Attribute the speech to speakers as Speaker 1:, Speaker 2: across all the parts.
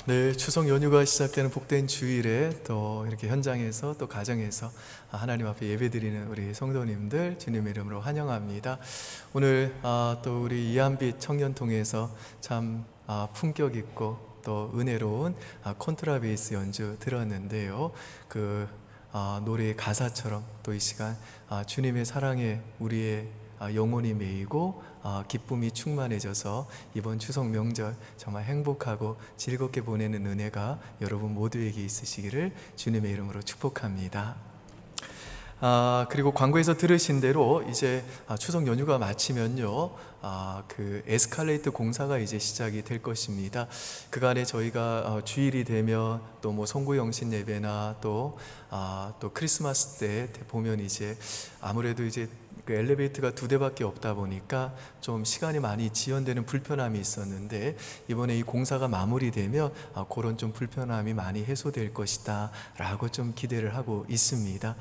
Speaker 1: 네, 추석 연휴가 시작되는 복된 주일에 또 이렇게 현장에서 또 가정에서 하나님 앞에 예배드리는 우리 성도님들 주님의 이름으로 환영합니다. 오늘 또 우리 이한빛 청년통에서 참 품격 있고 또 은혜로운 콘트라베이스 연주 들었는데요. 노래의 가사처럼 또 이 시간 주님의 사랑에 우리의 영혼이 매이고 기쁨이 충만해져서 이번 추석 명절 정말 행복하고 즐겁게 보내는 은혜가 여러분 모두에게 있으시기를 주님의 이름으로 축복합니다. 그리고 광고에서 들으신 대로 이제 추석 연휴가 마치면요, 그 에스컬레이터 공사가 이제 시작이 될 것입니다. 그간에 저희가 주일이 되면 또 뭐 송구영신 예배나 또 크리스마스 때 보면 이제 아무래도 이제 그 엘리베이터가 2대밖에 없다 보니까 좀 시간이 많이 지연되는 불편함이 있었는데, 이번에 이 공사가 마무리되면 그런 좀 불편함이 많이 해소될 것이다 라고 좀 기대를 하고 있습니다.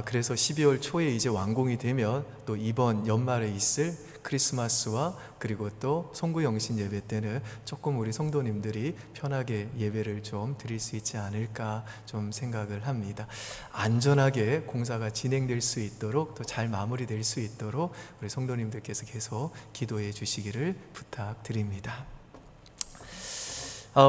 Speaker 1: 그래서 12월 초에 이제 완공이 되면 또 이번 연말에 있을 크리스마스와 그리고 또 송구영신 예배 때는 조금 우리 성도님들이 편하게 예배를 좀 드릴 수 있지 않을까 좀 생각을 합니다. 안전하게 공사가 진행될 수 있도록 또 잘 마무리될 수 있도록 우리 성도님들께서 계속 기도해 주시기를 부탁드립니다.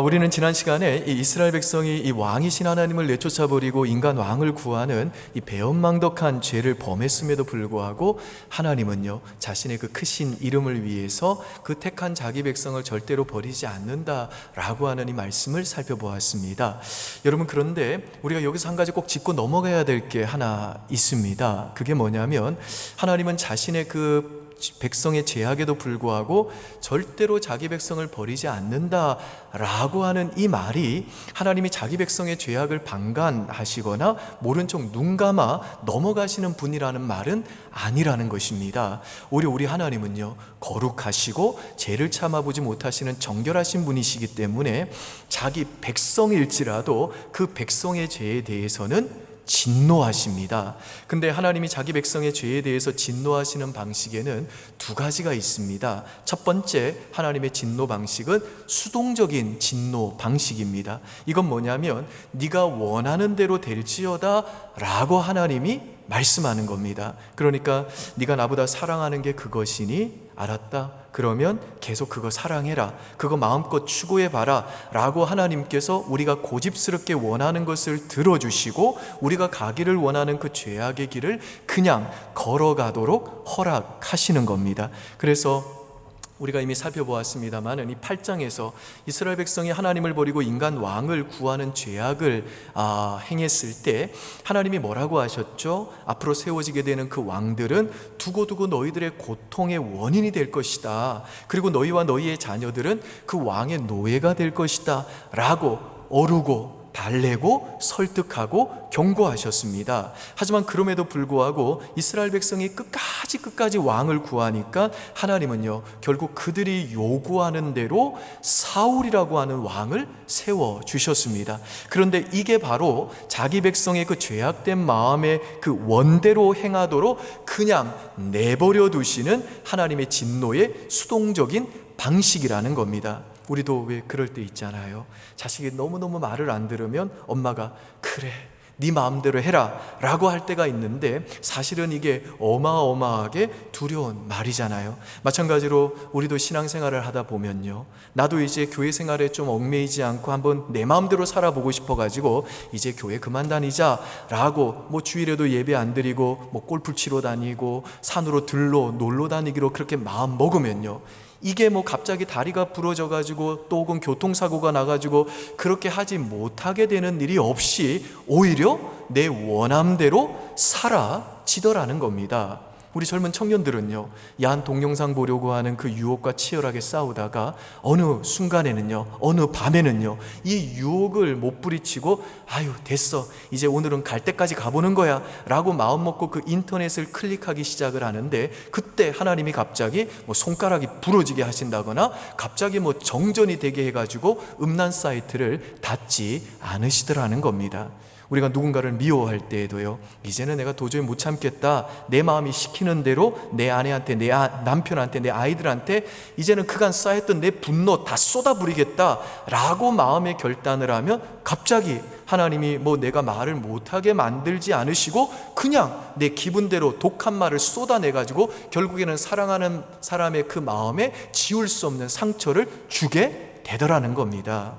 Speaker 1: 우리는 지난 시간에 이 이스라엘 백성이 이 왕이신 하나님을 내쫓아버리고 인간 왕을 구하는 이 배은망덕한 죄를 범했음에도 불구하고 하나님은요, 자신의 그 크신 이름을 위해서 그 택한 자기 백성을 절대로 버리지 않는다라고 하는 이 말씀을 살펴보았습니다. 여러분, 그런데 우리가 여기서 한 가지 꼭 짚고 넘어가야 될 게 하나 있습니다. 그게 뭐냐면, 하나님은 자신의 그 백성의 죄악에도 불구하고 절대로 자기 백성을 버리지 않는다라고 하는 이 말이 하나님이 자기 백성의 죄악을 방관하시거나 모른 척 눈 감아 넘어가시는 분이라는 말은 아니라는 것입니다. 오히려 우리 하나님은요, 거룩하시고 죄를 참아보지 못하시는 정결하신 분이시기 때문에 자기 백성일지라도 그 백성의 죄에 대해서는 진노하십니다. 근데 하나님이 자기 백성의 죄에 대해서 진노하시는 방식에는 2가지가 있습니다. 첫 번째, 하나님의 진노 방식은 수동적인 진노 방식입니다. 이건 뭐냐면, 네가 원하는 대로 될지어다 라고 하나님이 말씀하는 겁니다. 그러니까 네가 나보다 사랑하는 게 그것이니 알았다, 그러면 계속 그거 사랑해라, 그거 마음껏 추구해봐라 라고 하나님께서 우리가 고집스럽게 원하는 것을 들어주시고 우리가 가기를 원하는 그 죄악의 길을 그냥 걸어가도록 허락하시는 겁니다. 그래서 우리가 이미 살펴보았습니다만, 이 8장에서 이스라엘 백성이 하나님을 버리고 인간 왕을 구하는 죄악을 행했을 때 하나님이 뭐라고 하셨죠? 앞으로 세워지게 되는 그 왕들은 두고두고 너희들의 고통의 원인이 될 것이다, 그리고 너희와 너희의 자녀들은 그 왕의 노예가 될 것이다 라고 어루고 달래고 설득하고 경고하셨습니다. 하지만 그럼에도 불구하고 이스라엘 백성이 끝까지 왕을 구하니까 하나님은요, 결국 그들이 요구하는 대로 사울이라고 하는 왕을 세워주셨습니다. 그런데 이게 바로 자기 백성의 그 죄악된 마음의 그 원대로 행하도록 그냥 내버려 두시는 하나님의 진노의 수동적인 방식이라는 겁니다. 우리도 왜 그럴 때 있잖아요. 자식이 너무너무 말을 안 들으면 엄마가 그래, 네 마음대로 해라 라고 할 때가 있는데, 사실은 이게 어마어마하게 두려운 말이잖아요. 마찬가지로 우리도 신앙생활을 하다 보면요, 나도 이제 교회 생활에 좀 얽매이지 않고 한번 내 마음대로 살아보고 싶어가지고 이제 교회 그만 다니자 라고 뭐 주일에도 예배 안 드리고 뭐 골프 치러 다니고 산으로 들러 놀러 다니기로 그렇게 마음 먹으면요, 이게 뭐 갑자기 다리가 부러져 가지고 또 혹은 교통사고가 나가지고 그렇게 하지 못하게 되는 일이 없이 오히려 내 원함대로 사라지더라는 겁니다. 우리 젊은 청년들은요, 야한 동영상 보려고 하는 그 유혹과 치열하게 싸우다가 어느 순간에는요, 어느 밤에는요, 이 유혹을 못 부리치고 아유 됐어, 이제 오늘은 갈 때까지 가보는 거야 라고 마음 먹고 그 인터넷을 클릭하기 시작을 하는데, 그때 하나님이 갑자기 뭐 손가락이 부러지게 하신다거나 갑자기 뭐 정전이 되게 해가지고 음란 사이트를 닫지 않으시더라는 겁니다. 우리가 누군가를 미워할 때에도요, 이제는 내가 도저히 못 참겠다, 내 마음이 시키는 대로 내 아내한테, 내 남편한테, 내 아이들한테 이제는 그간 쌓였던 내 분노 다 쏟아부리겠다 라고 마음의 결단을 하면 갑자기 하나님이 내가 말을 못하게 만들지 않으시고 그냥 내 기분대로 독한 말을 쏟아내가지고 결국에는 사랑하는 사람의 그 마음에 지울 수 없는 상처를 주게 되더라는 겁니다.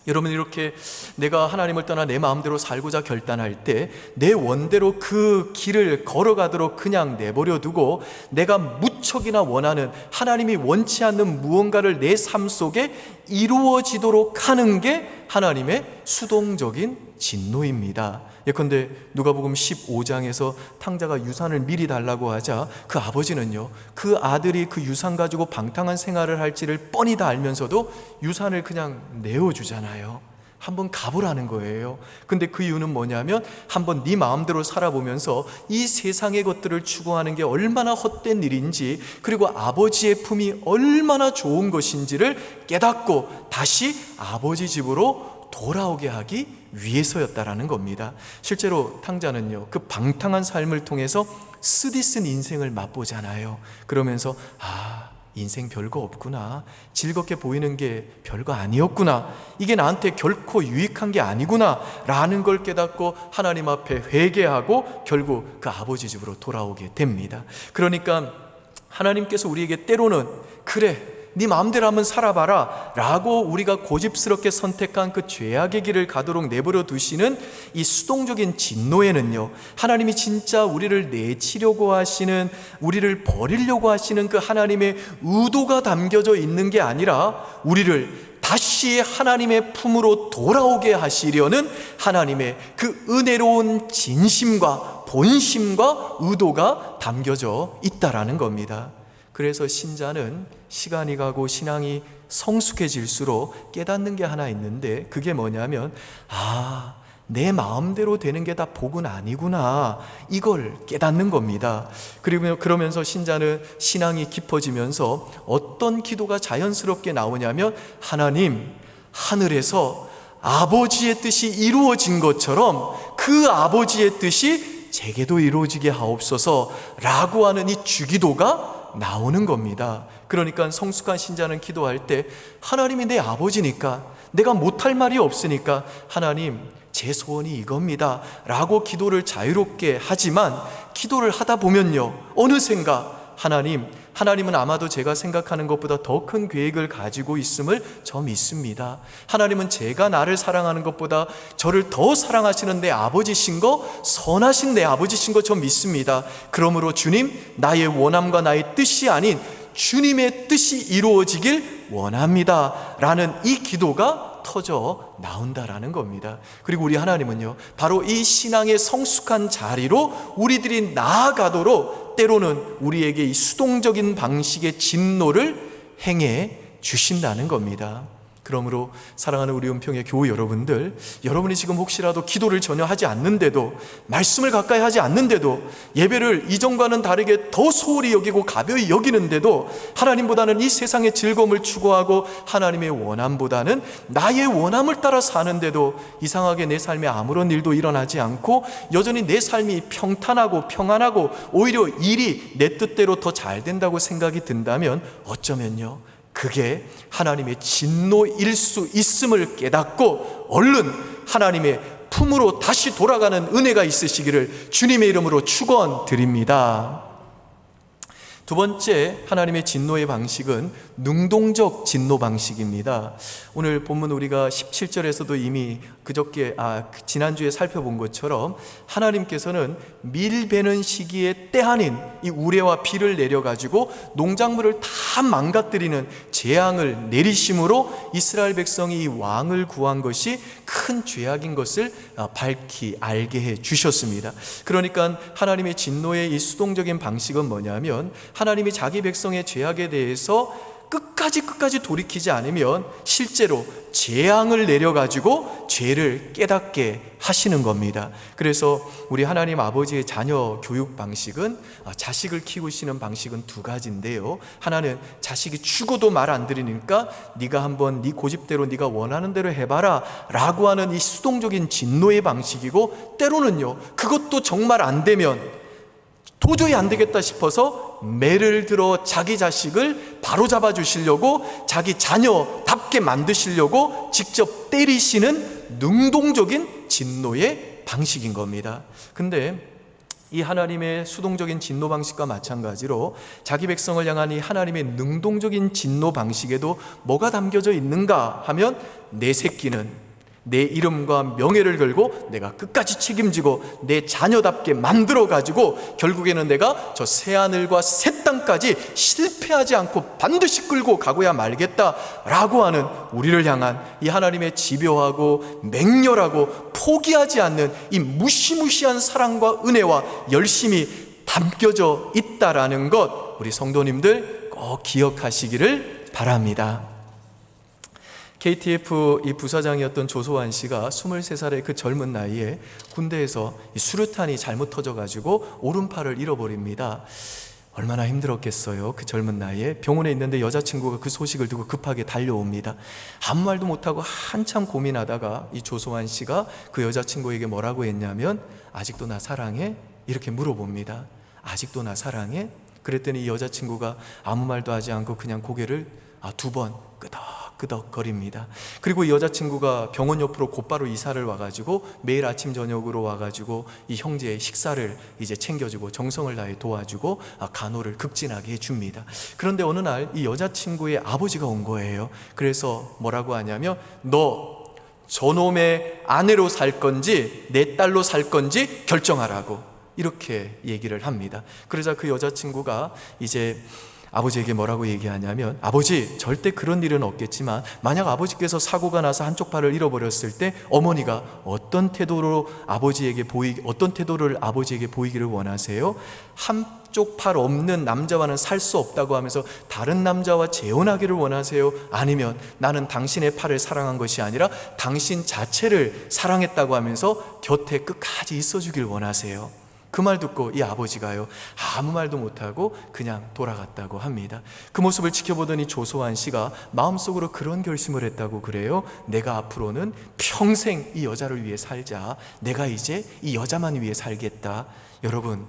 Speaker 1: 여러분, 이렇게 내가 하나님을 떠나 내 마음대로 살고자 결단할 때 내 원대로 그 길을 걸어가도록 그냥 내버려 두고 내가 무척이나 원하는, 하나님이 원치 않는 무언가를 내 삶 속에 이루어지도록 하는 게 하나님의 수동적인 진노입니다. 예컨대 누가복음 15장에서 탕자가 유산을 미리 달라고 하자 그 아버지는요, 그 아들이 그 유산 가지고 방탕한 생활을 할지를 뻔히 다 알면서도 유산을 그냥 내어주잖아요. 한번 가보라는 거예요. 근데 그 이유는 뭐냐면 한번 네 마음대로 살아보면서 이 세상의 것들을 추구하는 게 얼마나 헛된 일인지, 그리고 아버지의 품이 얼마나 좋은 것인지를 깨닫고 다시 아버지 집으로 돌아오게 하기 위해서였다라는 겁니다. 실제로 탕자는요, 그 방탕한 삶을 통해서 쓰디쓴 인생을 맛보잖아요. 그러면서 인생 별거 없구나, 즐겁게 보이는 게 별거 아니었구나, 이게 나한테 결코 유익한 게 아니구나 라는 걸 깨닫고 하나님 앞에 회개하고 결국 그 아버지 집으로 돌아오게 됩니다. 그러니까 하나님께서 우리에게 때로는 그래, 네 마음대로 한번 살아봐라 라고 우리가 고집스럽게 선택한 그 죄악의 길을 가도록 내버려 두시는 이 수동적인 진노에는요, 하나님이 진짜 우리를 내치려고 하시는, 우리를 버리려고 하시는 그 하나님의 의도가 담겨져 있는 게 아니라 우리를 다시 하나님의 품으로 돌아오게 하시려는 하나님의 그 은혜로운 진심과 본심과 의도가 담겨져 있다라는 겁니다. 그래서 신자는 시간이 가고 신앙이 성숙해질수록 깨닫는 게 하나 있는데, 그게 뭐냐면 내 마음대로 되는 게 다 복은 아니구나, 이걸 깨닫는 겁니다. 그리고 그러면서 신자는 신앙이 깊어지면서 어떤 기도가 자연스럽게 나오냐면, 하나님, 하늘에서 아버지의 뜻이 이루어진 것처럼 그 아버지의 뜻이 제게도 이루어지게 하옵소서 라고 하는 이 주기도가 나오는 겁니다. 그러니까 성숙한 신자는 기도할 때 하나님이 내 아버지니까, 내가 못할 말이 없으니까 하나님, 제 소원이 이겁니다 라고 기도를 자유롭게 하지만, 기도를 하다 보면요, 어느샌가 하나님은 아마도 제가 생각하는 것보다 더 큰 계획을 가지고 있음을 저 믿습니다. 하나님은 제가 나를 사랑하는 것보다 저를 더 사랑하시는 내 아버지신 거, 선하신 내 아버지신 거 저 믿습니다. 그러므로 주님, 나의 원함과 나의 뜻이 아닌 주님의 뜻이 이루어지길 원합니다 라는 이 기도가 터져 나온다라는 겁니다. 그리고 우리 하나님은요, 바로 이 신앙의 성숙한 자리로 우리들이 나아가도록 때로는 우리에게 이 수동적인 방식의 진노를 행해 주신다는 겁니다. 그러므로 사랑하는 우리 은평의 교우 여러분들, 여러분이 지금 혹시라도 기도를 전혀 하지 않는데도, 말씀을 가까이 하지 않는데도, 예배를 이전과는 다르게 더 소홀히 여기고 가벼이 여기는데도 하나님보다는 이 세상의 즐거움을 추구하고 하나님의 원함보다는 나의 원함을 따라 사는데도 이상하게 내 삶에 아무런 일도 일어나지 않고 여전히 내 삶이 평탄하고 평안하고 오히려 일이 내 뜻대로 더 잘 된다고 생각이 든다면 어쩌면요, 그게 하나님의 진노일 수 있음을 깨닫고 얼른 하나님의 품으로 다시 돌아가는 은혜가 있으시기를 주님의 이름으로 축원드립니다. 두 번째 하나님의 진노의 방식은 능동적 진노 방식입니다. 오늘 본문 우리가 17절에서도 이미 지난주에 살펴본 것처럼 하나님께서는 밀 베는 시기에 때 아닌 이 우레와 비를 내려가지고 농작물을 다 망가뜨리는 재앙을 내리심으로 이스라엘 백성이 이 왕을 구한 것이 큰 죄악인 것을 밝히 알게 해 주셨습니다. 그러니까 하나님의 진노의 이 수동적인 방식은 뭐냐면, 하나님이 자기 백성의 죄악에 대해서 끝까지 돌이키지 않으면 실제로 재앙을 내려가지고 죄를 깨닫게 하시는 겁니다. 그래서 우리 하나님 아버지의 자녀 교육 방식은, 자식을 키우시는 방식은 두 가지인데요. 하나는 자식이 죽어도 말 안 들으니까 네가 한번 네 고집대로 네가 원하는 대로 해봐라 라고 하는 이 수동적인 진노의 방식이고, 때로는요 그것도 정말 안 되면 도저히 안 되겠다 싶어서 매를 들어 자기 자식을 바로잡아 주시려고, 자기 자녀답게 만드시려고 직접 때리시는 능동적인 진노의 방식인 겁니다. 근데 이 하나님의 수동적인 진노 방식과 마찬가지로 자기 백성을 향한 이 하나님의 능동적인 진노 방식에도 뭐가 담겨져 있는가 하면, 내 새끼는 내 이름과 명예를 걸고 내가 끝까지 책임지고 내 자녀답게 만들어가지고 결국에는 내가 저 새하늘과 새 땅까지 실패하지 않고 반드시 끌고 가고야 말겠다라고 하는 우리를 향한 이 하나님의 집요하고 맹렬하고 포기하지 않는 이 무시무시한 사랑과 은혜와 열심이 담겨져 있다라는 것, 우리 성도님들 꼭 기억하시기를 바랍니다. KTF 이 부사장이었던 조소환 씨가 23살의 그 젊은 나이에 군대에서 이 수류탄이 잘못 터져가지고 오른팔을 잃어버립니다. 얼마나 힘들었겠어요. 그 젊은 나이에 병원에 있는데 여자친구가 그 소식을 듣고 급하게 달려옵니다. 아무 말도 못하고 한참 고민하다가 이 조소환 씨가 그 여자친구에게 뭐라고 했냐면, 아직도 나 사랑해? 이렇게 물어봅니다. 아직도 나 사랑해? 그랬더니 이 여자친구가 아무 말도 하지 않고 그냥 고개를 2번 끄덕거립니다. 그리고 이 여자친구가 병원 옆으로 곧바로 이사를 와가지고 매일 아침 저녁으로 와가지고 이 형제의 식사를 이제 챙겨주고 정성을 다해 도와주고 간호를 극진하게 해줍니다. 그런데 어느 날 이 여자친구의 아버지가 온 거예요. 그래서 뭐라고 하냐면, 너 저놈의 아내로 살 건지 내 딸로 살 건지 결정하라고 이렇게 얘기를 합니다. 그러자 그 여자친구가 이제 아버지에게 뭐라고 얘기하냐면, 아버지, 절대 그런 일은 없겠지만 만약 아버지께서 사고가 나서 한쪽 팔을 잃어버렸을 때 어머니가 어떤 태도를 아버지에게 보이기를 원하세요? 한쪽 팔 없는 남자와는 살 수 없다고 하면서 다른 남자와 재혼하기를 원하세요? 아니면 나는 당신의 팔을 사랑한 것이 아니라 당신 자체를 사랑했다고 하면서 곁에 끝까지 있어주길 원하세요? 그 말 듣고 이 아버지가요 아무 말도 못하고 그냥 돌아갔다고 합니다. 그 모습을 지켜보던 이 조소환 씨가 마음속으로 그런 결심을 했다고 그래요. 내가 앞으로는 평생 이 여자를 위해 살자. 내가 이제 이 여자만 위해 살겠다. 여러분,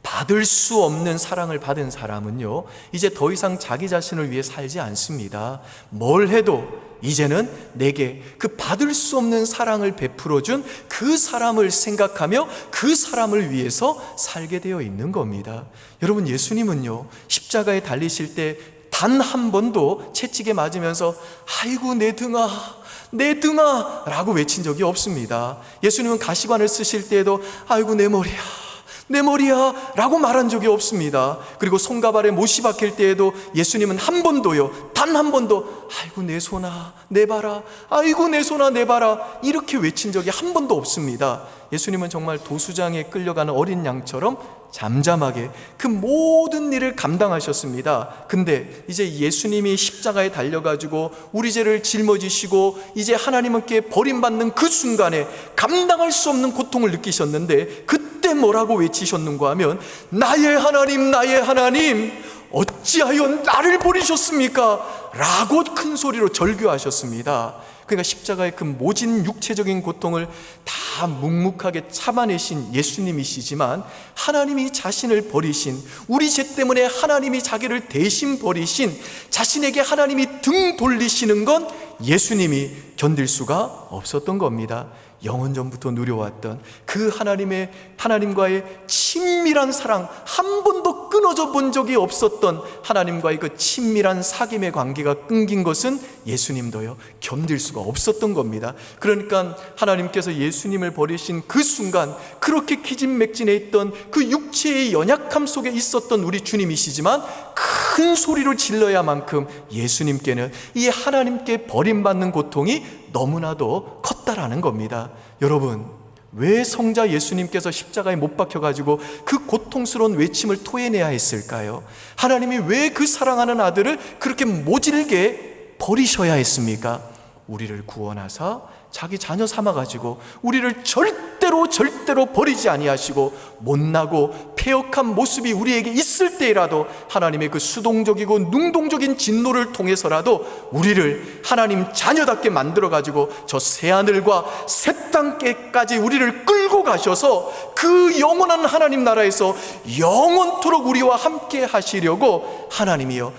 Speaker 1: 받을 수 없는 사랑을 받은 사람은요 이제 더 이상 자기 자신을 위해 살지 않습니다. 뭘 해도 이제는 내게 그 받을 수 없는 사랑을 베풀어준 그 사람을 생각하며 그 사람을 위해서 살게 되어 있는 겁니다. 여러분, 예수님은요 십자가에 달리실 때 단 한 번도 채찍에 맞으면서 아이고 내 등아 내 등아 라고 외친 적이 없습니다. 예수님은 가시관을 쓰실 때에도 아이고 내 머리야 내 머리야 라고 말한 적이 없습니다. 그리고 손가발에 못이 박힐 때에도 예수님은 한 번도요 단 한 번도 아이고 내 손아 내 봐라 아이고 내 손아 내 봐라 이렇게 외친 적이 한 번도 없습니다. 예수님은 정말 도수장에 끌려가는 어린 양처럼 잠잠하게 그 모든 일을 감당하셨습니다. 근데 이제 예수님이 십자가에 달려가지고 우리 죄를 짊어지시고 이제 하나님께 버림받는 그 순간에 감당할 수 없는 고통을 느끼셨는데, 그때 뭐라고 외치셨는가 하면, 나의 하나님 어찌하여 나를 버리셨습니까? 라고 큰 소리로 절규하셨습니다. 그러니까 십자가의 그 모진 육체적인 고통을 다 묵묵하게 참아내신 예수님이시지만, 하나님이 자신을 버리신, 우리 죄 때문에 하나님이 자기를 대신 버리신, 자신에게 하나님이 등 돌리시는 건 예수님이 견딜 수가 없었던 겁니다. 영원 전부터 누려왔던 그 하나님과의 친밀한 사랑, 한 번도 끊어져 본 적이 없었던 하나님과의 그 친밀한 사귐의 관계가 끊긴 것은 예수님도요 견딜 수가 없었던 겁니다. 그러니까 하나님께서 예수님을 버리신 그 순간, 그렇게 기진맥진해 있던 그 육체의 연약함 속에 있었던 우리 주님이시지만 큰 소리로 질러야만큼 예수님께는 이 하나님께 버림받는 고통이 너무나도 컸다라는 겁니다. 여러분, 왜 성자 예수님께서 십자가에 못 박혀가지고 그 고통스러운 외침을 토해내야 했을까요? 하나님이 왜 그 사랑하는 아들을 그렇게 모질게 버리셔야 했습니까? 우리를 구원하사 자기 자녀 삼아가지고 우리를 절대로 버리지 아니하시고, 못나고 패역한 모습이 우리에게 있을 때라도 하나님의 그 수동적이고 능동적인 진노를 통해서라도 우리를 하나님 자녀답게 만들어가지고 저 새하늘과 새 땅께까지 우리를 끌고 가셔서 그 영원한 하나님 나라에서 영원토록 우리와 함께 하시려고 하나님이여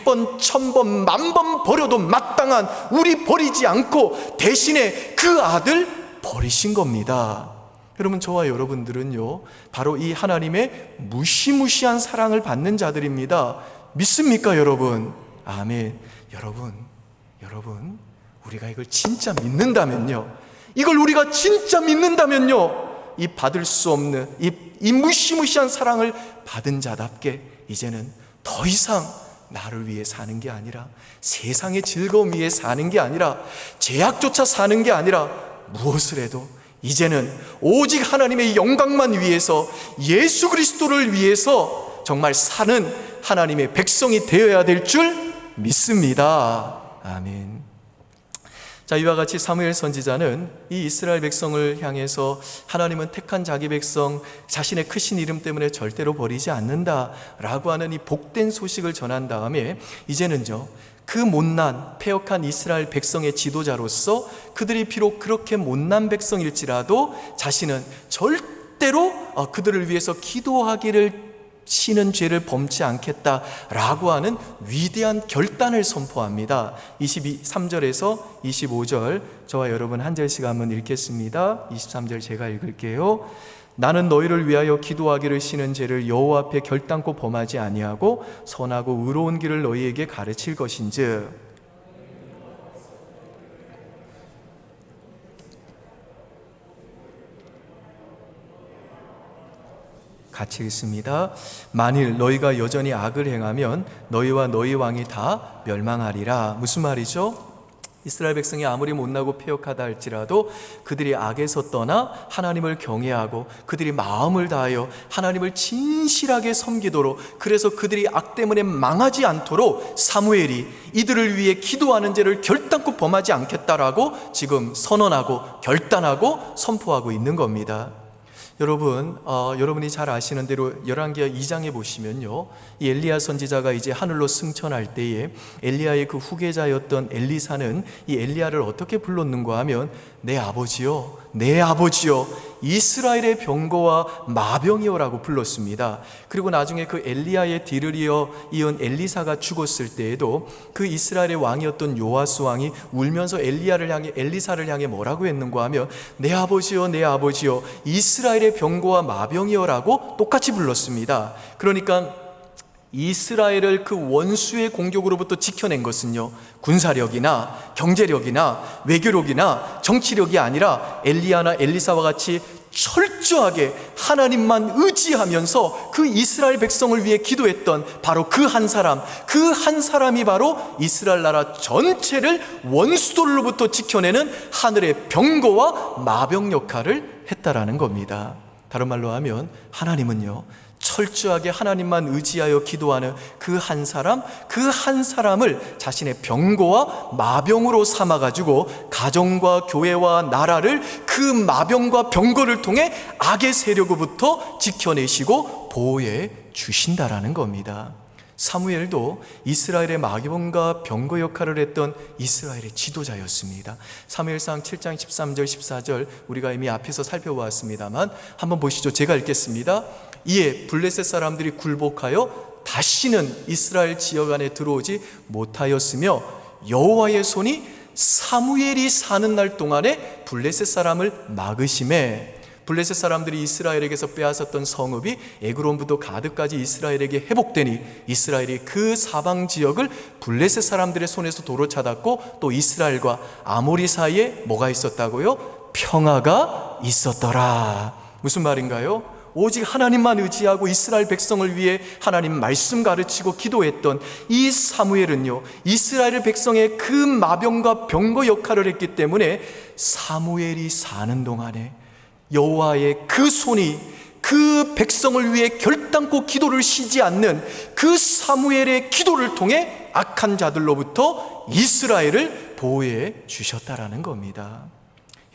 Speaker 1: 100번, 1000번, 10,000번 버려도 마땅한 우리 버리지 않고 대신에 그 아들 버리신 겁니다. 여러분, 저와 여러분들은요, 바로 이 하나님의 무시무시한 사랑을 받는 자들입니다. 믿습니까, 여러분? 아멘. 여러분, 우리가 이걸 진짜 믿는다면요, 이걸 우리가 진짜 믿는다면요, 이 받을 수 없는 이 무시무시한 사랑을 받은 자답게 이제는 더 이상 나를 위해 사는 게 아니라, 세상의 즐거움 위해 사는 게 아니라, 제약조차 사는 게 아니라, 무엇을 해도 이제는 오직 하나님의 영광만 위해서, 예수 그리스도를 위해서 정말 사는 하나님의 백성이 되어야 될 줄 믿습니다. 아멘. 자, 이와 같이 사무엘 선지자는 이 이스라엘 백성을 향해서 하나님은 택한 자기 백성, 자신의 크신 이름 때문에 절대로 버리지 않는다라고 하는 이 복된 소식을 전한 다음에 이제는요, 그 못난 패역한 이스라엘 백성의 지도자로서 그들이 비록 그렇게 못난 백성일지라도 자신은 절대로 그들을 위해서 기도하기를 신은 죄를 범치 않겠다라고 하는 위대한 결단을 선포합니다. 23절에서 25절 저와 여러분 한 절씩 한번 읽겠습니다. 23절 제가 읽을게요. 나는 너희를 위하여 기도하기를 신은 죄를 여호와 앞에 결단코 범하지 아니하고 선하고 의로운 길을 너희에게 가르칠 것인즉, 같이 읽습니다. 만일 너희가 여전히 악을 행하면 너희와 너희 왕이 다 멸망하리라. 무슨 말이죠? 이스라엘 백성이 아무리 못나고 패역하다 할지라도 그들이 악에서 떠나 하나님을 경외하고 그들이 마음을 다하여 하나님을 진실하게 섬기도록, 그래서 그들이 악 때문에 망하지 않도록 사무엘이 이들을 위해 기도하는 죄를 결단코 범하지 않겠다라고 지금 선언하고 결단하고 선포하고 있는 겁니다. 여러분, 여러분이 잘 아시는 대로 열왕기하 2장에 보시면요, 이 엘리야 선지자가 이제 하늘로 승천할 때에 엘리야의 그 후계자였던 엘리사는 이 엘리야를 어떻게 불렀는가 하면 내 아버지요, 내 아버지요, 이스라엘의 병거와 마병이요라고 불렀습니다. 그리고 나중에 그 엘리야의 뒤를 이은 엘리사가 죽었을 때에도 그 이스라엘의 왕이었던 요아스 왕이 울면서 엘리사를 향해 뭐라고 했는가 하면 내 아버지요, 내 아버지요, 이스라엘의 병거와 마병이요라고 똑같이 불렀습니다. 그러니까 이스라엘을 그 원수의 공격으로부터 지켜낸 것은요, 군사력이나 경제력이나 외교력이나 정치력이 아니라 엘리야나 엘리사와 같이 철저하게 하나님만 의지하면서 그 이스라엘 백성을 위해 기도했던 바로 그 한 사람이 바로 이스라엘 나라 전체를 원수들로부터 지켜내는 하늘의 병거와 마병 역할을 했다라는 겁니다. 다른 말로 하면 하나님은요, 철저하게 하나님만 의지하여 기도하는 그 한 사람을 자신의 병거와 마병으로 삼아가지고 가정과 교회와 나라를 그 마병과 병거를 통해 악의 세력으로부터 지켜내시고 보호해 주신다라는 겁니다. 사무엘도 이스라엘의 마병과 병거 역할을 했던 이스라엘의 지도자였습니다. 사무엘상 7장 13절 14절 우리가 이미 앞에서 살펴보았습니다만 한번 보시죠. 제가 읽겠습니다. 이에 블레셋 사람들이 굴복하여 다시는 이스라엘 지역 안에 들어오지 못하였으며 여호와의 손이 사무엘이 사는 날 동안에 블레셋 사람을 막으심에, 블레셋 사람들이 이스라엘에게서 빼앗았던 성읍이 에그론부터 가드까지 이스라엘에게 회복되니 이스라엘이 그 사방 지역을 블레셋 사람들의 손에서 도로 찾았고, 또 이스라엘과 아모리 사이에 뭐가 있었다고요? 평화가 있었더라. 무슨 말인가요? 오직 하나님만 의지하고 이스라엘 백성을 위해 하나님 말씀 가르치고 기도했던 이 사무엘은요, 이스라엘 백성의 그 마병과 병거 역할을 했기 때문에 사무엘이 사는 동안에 여호와의 그 손이 그 백성을 위해 결단코 기도를 쉬지 않는 그 사무엘의 기도를 통해 악한 자들로부터 이스라엘을 보호해 주셨다라는 겁니다.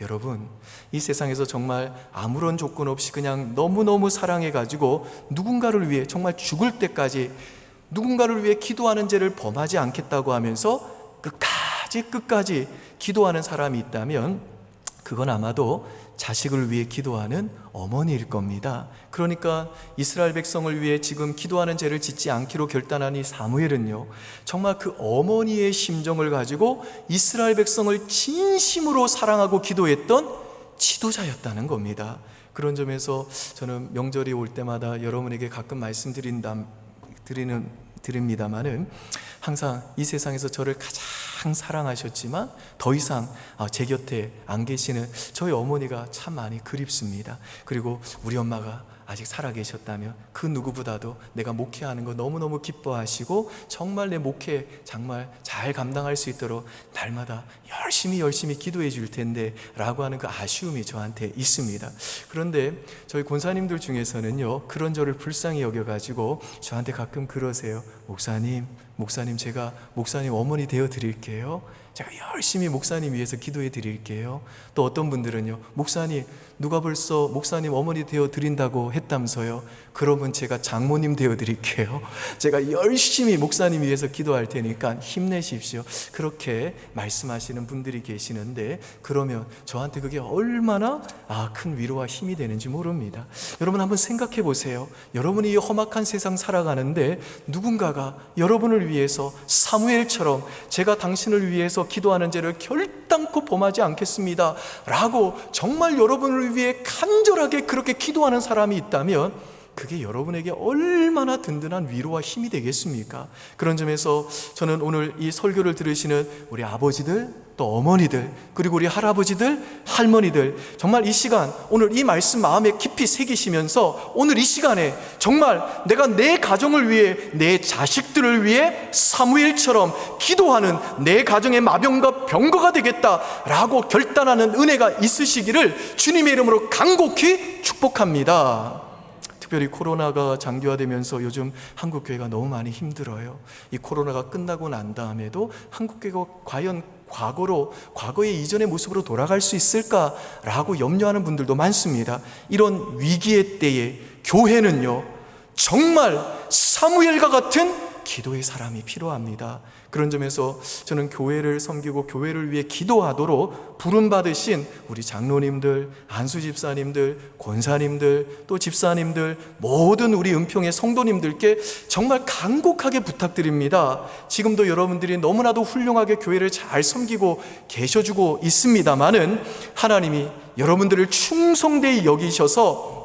Speaker 1: 여러분, 이 세상에서 정말 아무런 조건 없이 그냥 너무너무 사랑해가지고 누군가를 위해 정말 죽을 때까지 누군가를 위해 기도하는 죄를 범하지 않겠다고 하면서 끝까지 기도하는 사람이 있다면 그건 아마도 자식을 위해 기도하는 어머니일 겁니다. 그러니까 이스라엘 백성을 위해 지금 기도하는 죄를 짓지 않기로 결단한 이 사무엘은요, 정말 그 어머니의 심정을 가지고 이스라엘 백성을 진심으로 사랑하고 기도했던 지도자였다는 겁니다. 그런 점에서 저는 명절이 올 때마다 여러분에게 가끔 말씀드립니다마는 항상 이 세상에서 저를 가장 사랑하셨지만 더 이상 제 곁에 안 계시는 저희 어머니가 참 많이 그립습니다. 그리고 우리 엄마가 아직 살아계셨다면 그 누구보다도 내가 목회하는 거 너무너무 기뻐하시고 정말 내 목회 정말 잘 감당할 수 있도록 날마다 열심히 기도해 줄 텐데 라고 하는 그 아쉬움이 저한테 있습니다. 그런데 저희 권사님들 중에서는요, 그런 저를 불쌍히 여겨가지고 저한테 가끔 그러세요. 목사님 제가 목사님 어머니 되어 드릴게요. 제가 열심히 목사님 위해서 기도해 드릴게요. 또 어떤 분들은요, 목사님 누가 벌써 목사님 어머니 되어 드린다고 했다면서요. 그러면 제가 장모님 되어 드릴게요. 제가 열심히 목사님 위해서 기도할 테니까 힘내십시오. 그렇게 말씀하시는 분들이 계시는데, 그러면 저한테 그게 얼마나 큰 위로와 힘이 되는지 모릅니다. 여러분 한번 생각해 보세요. 여러분이 이 험악한 세상 살아가는데 누군가가 여러분을 위해서 사무엘처럼 제가 당신을 위해서 기도하는 죄를 결단코 범하지 않겠습니다 라고 정말 여러분을 위해 간절하게 그렇게 기도하는 사람이 있다면 그게 여러분에게 얼마나 든든한 위로와 힘이 되겠습니까? 그런 점에서 저는 오늘 이 설교를 들으시는 우리 아버지들, 또 어머니들, 그리고 우리 할아버지들, 할머니들, 정말 이 시간 오늘 이 말씀 마음에 깊이 새기시면서 오늘 이 시간에 정말 내가 내 가정을 위해, 내 자식들을 위해 사무엘처럼 기도하는 내 가정의 마병과 병거가 되겠다라고 결단하는 은혜가 있으시기를 주님의 이름으로 간곡히 축복합니다. 특별히 코로나가 장기화되면서 요즘 한국교회가 너무 많이 힘들어요. 이 코로나가 끝나고 난 다음에도 한국교회가 과연 과거의 이전의 모습으로 돌아갈 수 있을까라고 염려하는 분들도 많습니다. 이런 위기의 때에 교회는요, 정말 사무엘과 같은 기도의 사람이 필요합니다. 그런 점에서 저는 교회를 섬기고 교회를 위해 기도하도록 부름받으신 우리 장로님들, 안수집사님들, 권사님들, 또 집사님들, 모든 우리 은평의 성도님들께 정말 간곡하게 부탁드립니다. 지금도 여러분들이 너무나도 훌륭하게 교회를 잘 섬기고 계셔주고 있습니다마는 하나님이 여러분들을 충성되이 여기셔서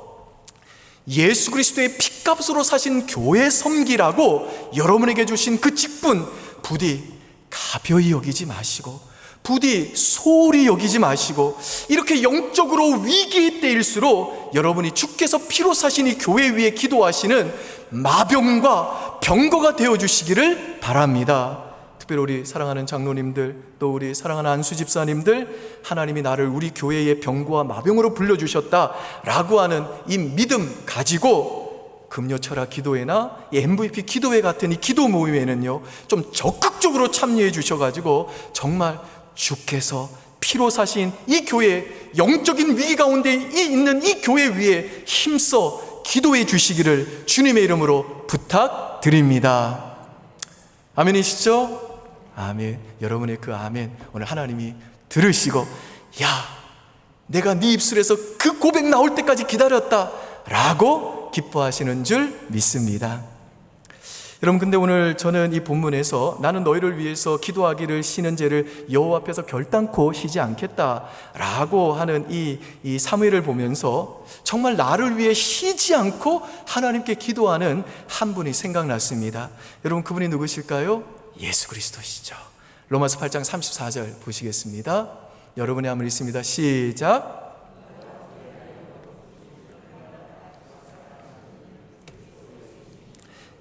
Speaker 1: 예수 그리스도의 핏값으로 사신 교회 섬기라고 여러분에게 주신 그 직분, 부디 가벼이 여기지 마시고, 부디 소홀히 여기지 마시고, 이렇게 영적으로 위기의 때일수록 여러분이 주께서 피로 사신 이 교회 위에 기도하시는 마병과 병거가 되어주시기를 바랍니다. 특별히 우리 사랑하는 장로님들, 또 우리 사랑하는 안수집사님들, 하나님이 나를 우리 교회의 병거와 마병으로 불러주셨다라고 하는 이 믿음 가지고 금요철학 기도회나 이 MVP 기도회 같은 이 기도 모임에는요, 좀 적극적으로 참여해 주셔가지고 정말 주께서 피로 사신 이 교회, 영적인 위기 가운데 있는 이 교회 위에 힘써 기도해 주시기를 주님의 이름으로 부탁드립니다. 아멘이시죠? 아멘. 여러분의 그 아멘 오늘 하나님이 들으시고, 야, 내가 네 입술에서 그 고백 나올 때까지 기다렸다 라고 기뻐하시는 줄 믿습니다. 여러분, 근데 오늘 저는 이 본문에서 나는 너희를 위해서 기도하기를 쉬는 죄를 여호와 앞에서 결단코 쉬지 않겠다라고 하는 이 사무엘을 보면서 정말 나를 위해 쉬지 않고 하나님께 기도하는 한 분이 생각났습니다. 여러분, 그분이 누구실까요? 예수 그리스도시죠. 로마서 8장 34절 보시겠습니다. 여러분의 한번 있습니다. 시작.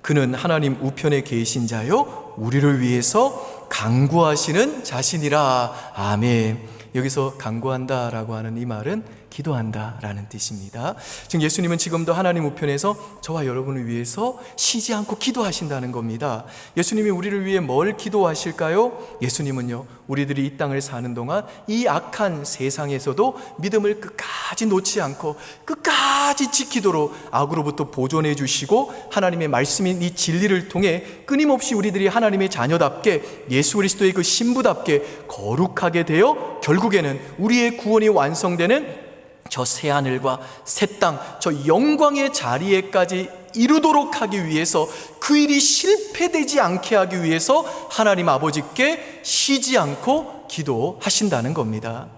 Speaker 1: 그는 하나님 우편에 계신 자요 우리를 위해서 간구하시는 자신이라. 아멘. 여기서 간구한다라고 하는 이 말은 기도한다라는 뜻입니다. 즉 예수님은 지금도 하나님 우편에서 저와 여러분을 위해서 쉬지 않고 기도하신다는 겁니다. 예수님이 우리를 위해 뭘 기도하실까요? 예수님은요, 우리들이 이 땅을 사는 동안 이 악한 세상에서도 믿음을 끝까지 놓지 않고 끝까지 지키도록 악으로부터 보존해 주시고, 하나님의 말씀인 이 진리를 통해 끊임없이 우리들이 하나님의 자녀답게 예수 그리스도의 그 신부답게 거룩하게 되어 결국에는 우리의 구원이 완성되는 저 새하늘과 새 땅, 저 영광의 자리에까지 이루도록 하기 위해서, 그 일이 실패되지 않게 하기 위해서 하나님 아버지께 쉬지 않고 기도하신다는 겁니다.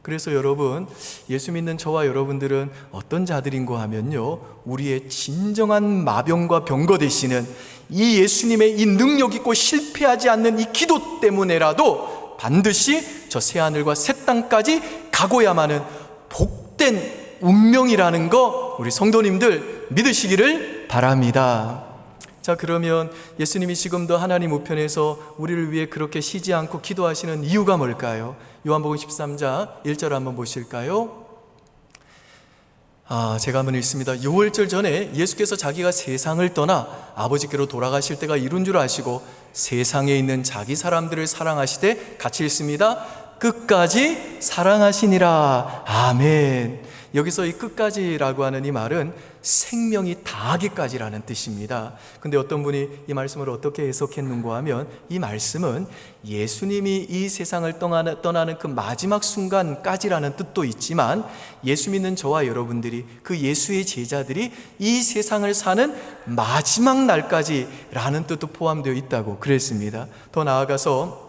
Speaker 1: 그래서 여러분, 예수 믿는 저와 여러분들은 어떤 자들인가 하면요, 우리의 진정한 마병과 병거 되시는 이 예수님의 이 능력 있고 실패하지 않는 이 기도 때문에라도 반드시 저 새하늘과 새 땅까지 가고야만은 복된 운명이라는 거 우리 성도님들 믿으시기를 바랍니다. 자, 그러면 예수님이 지금도 하나님 우편에서 우리를 위해 그렇게 쉬지 않고 기도하시는 이유가 뭘까요? 요한복음 13장 1절 한번 보실까요? 제가 한번 읽습니다. 6월절 전에 예수께서 자기가 세상을 떠나 아버지께로 돌아가실 때가 이룬 줄 아시고 세상에 있는 자기 사람들을 사랑하시되, 같이 읽습니다. 끝까지 사랑하시니라. 아멘. 여기서 이 끝까지라고 하는 이 말은 생명이 다하기까지라는 뜻입니다. 근데 어떤 분이 이 말씀을 어떻게 해석했는가 하면, 이 말씀은 예수님이 이 세상을 떠나는 그 마지막 순간까지라는 뜻도 있지만, 예수 믿는 저와 여러분들이, 그 예수의 제자들이 이 세상을 사는 마지막 날까지라는 뜻도 포함되어 있다고 그랬습니다. 더 나아가서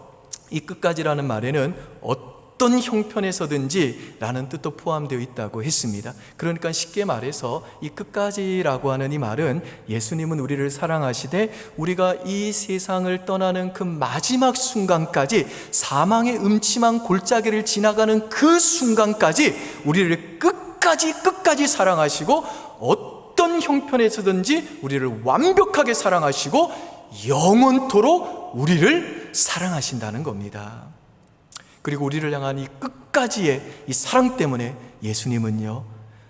Speaker 1: 이 끝까지라는 말에는 어떤 형편에서든지 라는 뜻도 포함되어 있다고 했습니다. 그러니까 쉽게 말해서 이 끝까지라고 하는 이 말은, 예수님은 우리를 사랑하시되 우리가 이 세상을 떠나는 그 마지막 순간까지, 사망의 음침한 골짜기를 지나가는 그 순간까지 우리를 끝까지 사랑하시고, 어떤 형편에서든지 우리를 완벽하게 사랑하시고 영원토록 우리를 사랑하신다는 겁니다. 그리고 우리를 향한 이 끝까지의 이 사랑 때문에 예수님은요,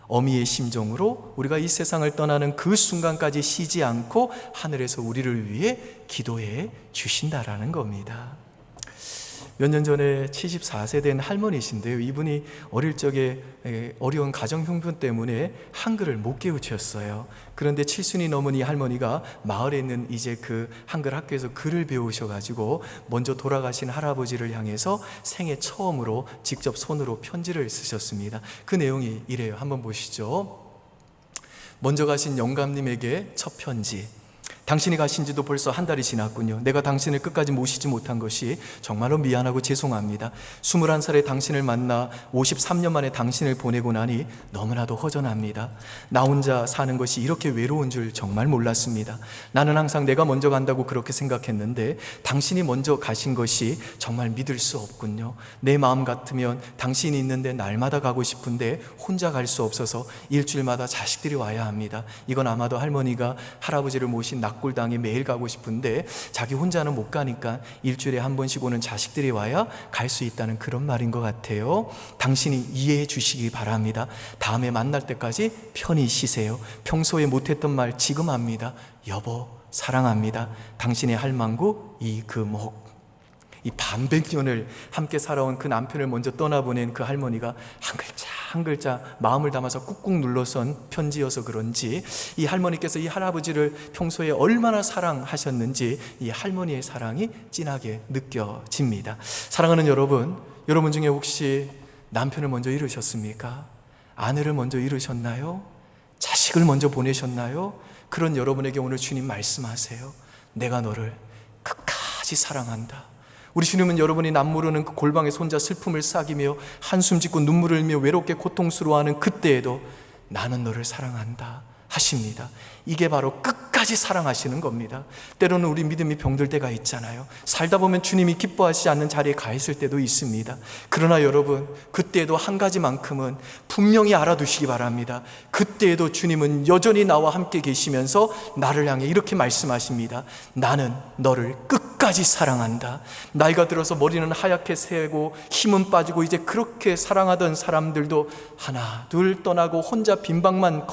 Speaker 1: 어미의 심정으로 우리가 이 세상을 떠나는 그 순간까지 쉬지 않고 하늘에서 우리를 위해 기도해 주신다라는 겁니다. 몇 년 전에 74세 된 할머니신데요, 이분이 어릴 적에 어려운 가정 형편 때문에 한글을 못 깨우쳤어요. 그런데 7순이 넘은 이 할머니가 마을에 있는 이제 그 한글 학교에서 글을 배우셔가지고 먼저 돌아가신 할아버지를 향해서 생애 처음으로 직접 손으로 편지를 쓰셨습니다. 그 내용이 이래요. 한번 보시죠. 먼저 가신 영감님에게 첫 편지. 당신이 가신 지도 벌써 한 달이 지났군요. 내가 당신을 끝까지 모시지 못한 것이 정말로 미안하고 죄송합니다. 21살에 당신을 만나 53년 만에 당신을 보내고 나니 너무나도 허전합니다. 나 혼자 사는 것이 이렇게 외로운 줄 정말 몰랐습니다. 나는 항상 내가 먼저 간다고 그렇게 생각했는데 당신이 먼저 가신 것이 정말 믿을 수 없군요. 내 마음 같으면 당신이 있는데 날마다 가고 싶은데 혼자 갈 수 없어서 일주일마다 자식들이 와야 합니다. 이건 아마도 할머니가 할아버지를 모신 꿀당에 매일 가고 싶은데 자기 혼자는 못 가니까 일주일에 한 번씩 오는 자식들이 와야 갈 수 있다는 그런 말인 것 같아요. 당신이 이해해 주시기 바랍니다. 다음에 만날 때까지 편히 쉬세요. 평소에 못했던 말 지금 합니다. 여보 사랑합니다. 당신의 할망구 이금옥. 이 반백년을 함께 살아온 그 남편을 먼저 떠나보낸 그 할머니가 한 글자 한 글자 마음을 담아서 꾹꾹 눌러 쓴 편지여서 그런지, 이 할머니께서 이 할아버지를 평소에 얼마나 사랑하셨는지 이 할머니의 사랑이 진하게 느껴집니다. 사랑하는 여러분, 여러분 중에 혹시 남편을 먼저 잃으셨습니까? 아내를 먼저 잃으셨나요? 자식을 먼저 보내셨나요? 그런 여러분에게 오늘 주님 말씀하세요. 내가 너를 끝까지 사랑한다. 우리 주님은 여러분이 남모르는 그 골방에서 혼자 슬픔을 싹이며 한숨 짓고 눈물을 흘리며 외롭게 고통스러워하는 그때에도 나는 너를 사랑한다 하십니다. 이게 바로 끝까지 끝까지 사랑하시는 겁니다. 때로는 우리 믿음이 병들 때가 있잖아요. 살다 보면 주님이 기뻐하시지 않는 자리에 가 있을 때도 있습니다. 그러나 여러분, 그때에도 한 가지만큼은 분명히 알아두시기 바랍니다. 그때에도 주님은 여전히 나와 함께 계시면서 나를 향해 이렇게 말씀하십니다. 나는 너를 끝까지 사랑한다. 나이가 들어서 머리는 하얗게 새고 힘은 빠지고 이제 그렇게 사랑하던 사람들도 하나 둘 떠나고 혼자 빈방만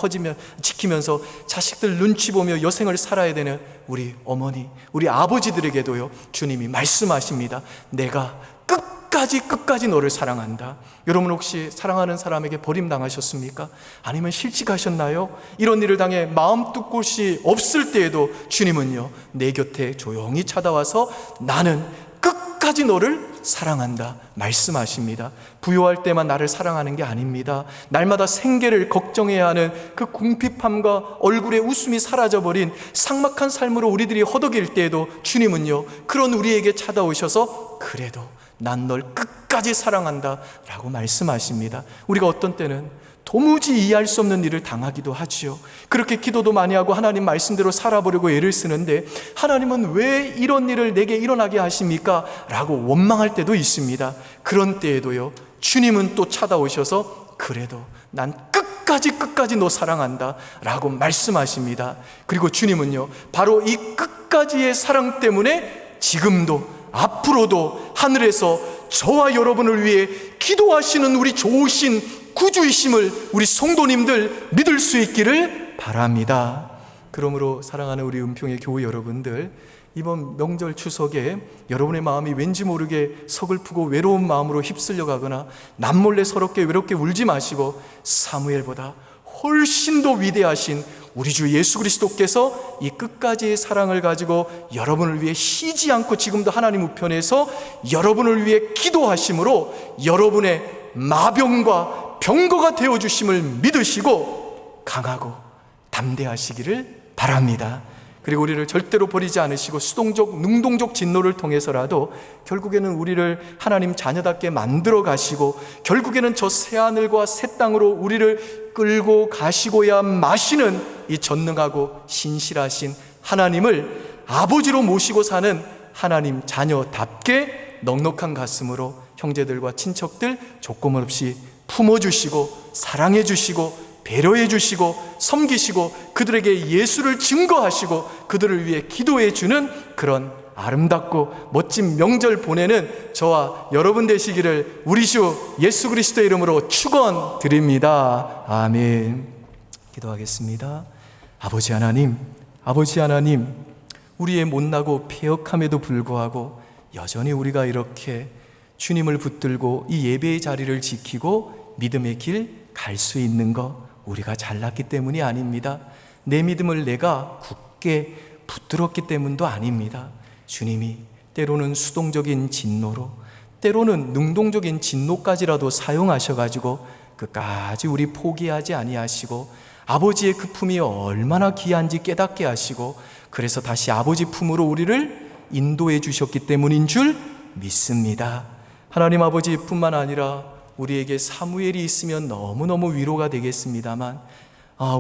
Speaker 1: 지키면서 자식들 눈치 보며 여생을 살아야 되는 우리 어머니, 우리 아버지들에게도요, 주님이 말씀하십니다. 내가 끝까지 너를 사랑한다. 여러분 혹시 사랑하는 사람에게 버림당하셨습니까? 아니면 실직하셨나요? 이런 일을 당해 마음 뚝 곳이 없을 때에도 주님은요, 내 곁에 조용히 찾아와서 나는 끝까지 너를 사랑한다 말씀하십니다. 부요할 때만 나를 사랑하는 게 아닙니다. 날마다 생계를 걱정해야 하는 그 궁핍함과 얼굴에 웃음이 사라져버린 삭막한 삶으로 우리들이 허덕일 때에도 주님은요, 그런 우리에게 찾아오셔서 그래도 난 널 끝까지 사랑한다 라고 말씀하십니다. 우리가 어떤 때는 도무지 이해할 수 없는 일을 당하기도 하지요. 그렇게 기도도 많이 하고 하나님 말씀대로 살아보려고 애를 쓰는데 하나님은 왜 이런 일을 내게 일어나게 하십니까? 라고 원망할 때도 있습니다. 그런 때에도요, 주님은 또 찾아오셔서 그래도 난 끝까지 너 사랑한다 라고 말씀하십니다. 그리고 주님은요, 바로 이 끝까지의 사랑 때문에 지금도 앞으로도 하늘에서 저와 여러분을 위해 기도하시는 우리 좋으신 구주이심을 우리 성도님들 믿을 수 있기를 바랍니다. 그러므로 사랑하는 우리 은평의 교회 여러분들, 이번 명절 추석에 여러분의 마음이 왠지 모르게 서글프고 외로운 마음으로 휩쓸려 가거나 남몰래 서럽게 외롭게 울지 마시고 사무엘보다 훨씬 더 위대하신 우리 주 예수 그리스도께서 이 끝까지의 사랑을 가지고 여러분을 위해 쉬지 않고 지금도 하나님 우편에서 여러분을 위해 기도하심으로 여러분의 마병과 병거가 되어주심을 믿으시고 강하고 담대하시기를 바랍니다. 그리고 우리를 절대로 버리지 않으시고 수동적, 능동적 진노를 통해서라도 결국에는 우리를 하나님 자녀답게 만들어 가시고 결국에는 저 새하늘과 새 땅으로 우리를 끌고 가시고야 마시는 이 전능하고 신실하신 하나님을 아버지로 모시고 사는 하나님 자녀답게 넉넉한 가슴으로 형제들과 친척들 조건 없이 품어주시고 사랑해주시고 배려해 주시고 섬기시고 그들에게 예수를 증거하시고 그들을 위해 기도해 주는 그런 아름답고 멋진 명절 보내는 저와 여러분 되시기를 우리 주 예수 그리스도의 이름으로 축원드립니다. 아멘. 기도하겠습니다. 아버지 하나님, 우리의 못나고 패역함에도 불구하고 여전히 우리가 이렇게 주님을 붙들고 이 예배의 자리를 지키고 믿음의 길 갈 수 있는 것 우리가 잘났기 때문이 아닙니다. 내 믿음을 내가 굳게 붙들었기 때문도 아닙니다. 주님이 때로는 수동적인 진노로, 때로는 능동적인 진노까지라도 사용하셔가지고 끝까지 우리 포기하지 아니하시고 아버지의 그 품이 얼마나 귀한지 깨닫게 하시고 그래서 다시 아버지 품으로 우리를 인도해 주셨기 때문인 줄 믿습니다. 하나님 아버지뿐만 아니라 우리에게 사무엘이 있으면 너무너무 위로가 되겠습니다만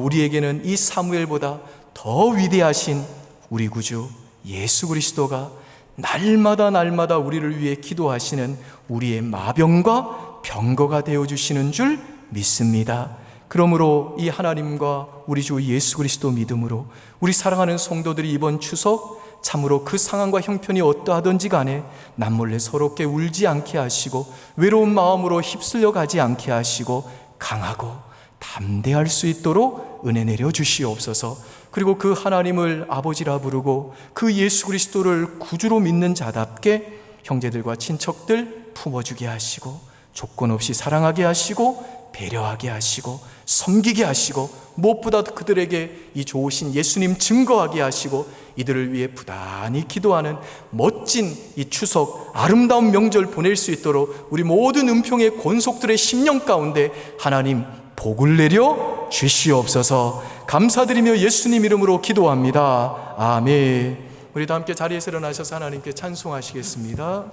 Speaker 1: 우리에게는 이 사무엘보다 더 위대하신 우리 구주 예수 그리스도가 날마다 우리를 위해 기도하시는 우리의 마병과 병거가 되어주시는 줄 믿습니다. 그러므로 이 하나님과 우리 주 예수 그리스도 믿음으로 우리 사랑하는 성도들이 이번 추석 참으로 그 상황과 형편이 어떠하든지 간에 남몰래 서럽게 울지 않게 하시고 외로운 마음으로 휩쓸려 가지 않게 하시고 강하고 담대할 수 있도록 은혜 내려 주시옵소서. 그리고 그 하나님을 아버지라 부르고 그 예수 그리스도를 구주로 믿는 자답게 형제들과 친척들 품어주게 하시고 조건 없이 사랑하게 하시고 배려하게 하시고 섬기게 하시고 무엇보다 그들에게 이 좋으신 예수님 증거하게 하시고 이들을 위해 부단히 기도하는 멋진 이 추석 아름다운 명절 보낼 수 있도록 우리 모든 은평의 권속들의 심령 가운데 하나님 복을 내려 주시옵소서. 감사드리며 예수님 이름으로 기도합니다. 아멘. 우리 다 함께 자리에서 일어나셔서 하나님께 찬송하시겠습니다.